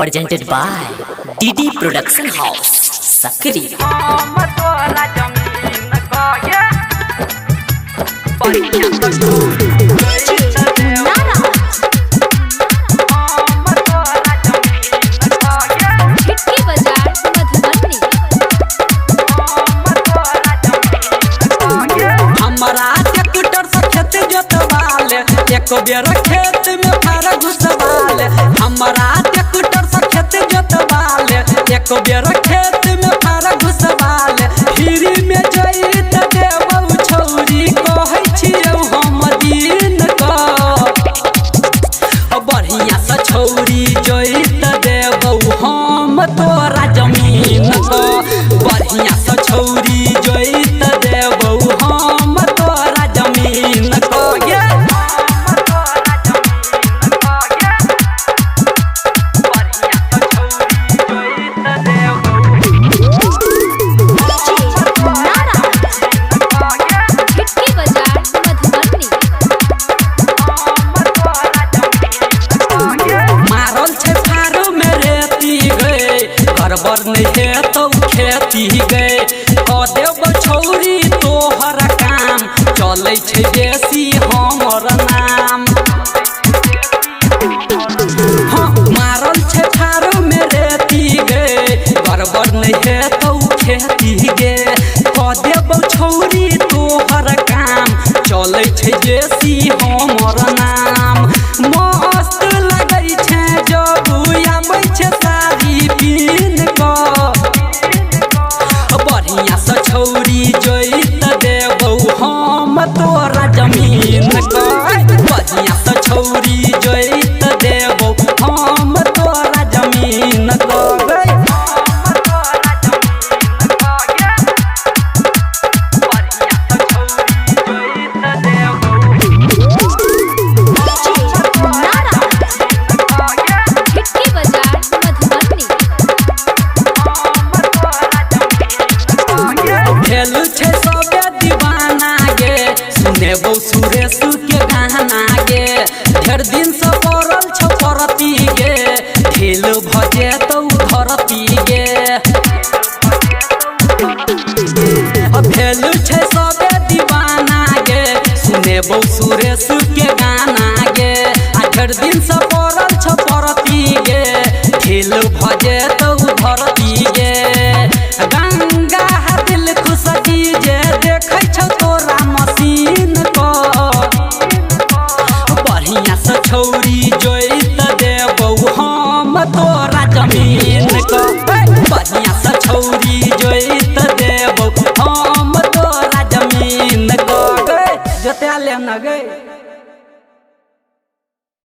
presented by DD Production House, Sakri. एको बेर खेत में फार घुसवाल हमारा ट्रैक्टर से खेत जोतवाल एको बेर खेत में फार घुसवाल फ्री में जइत देबौ छौरी कहै छियौ हम दिन का बढ़िया से छौरी जइत देबौ हम तोरा जमीन का बढ़िया से छौरी जइत देबौ हम तोरा जमीन का बर नहीं है तो खेती गए देव छौरी तोहर काम चले छे बेसी हमर नाम मारल छे फारो में रेती गए बरबर नहीं है तो खेती गे देव छौरी तोहर काम चले छे बेसी हमर नाम मस्त लगै छे जब आबै छे साड़ी पीन बढ़िया से छौरी जइत देबौ हम तोरा जमीन का बढ़िया से छौरी जइत देबौ हम तोरा जमीन का खेलू छे सबे दीवाना गे सुनेबो सुरेश के गाना गे ढेर दिन से पड़ल छ परती गे खेल भजे तो धरती गे खेलू छे सबे दीवाना गे सुनेबो सुरेश के गाना गे ढेर दिन से पड़ल छ परती गे खेल भजे तो धरती गे गंगा दिल खुश जे देखै छौ तोरा मशीन को बढ़िया से छौरी जइत देबौ हम तोरा जमीन को बढ़िया से छौरी जइत देबौ हम तोरा जमीन को जोता ले न गे।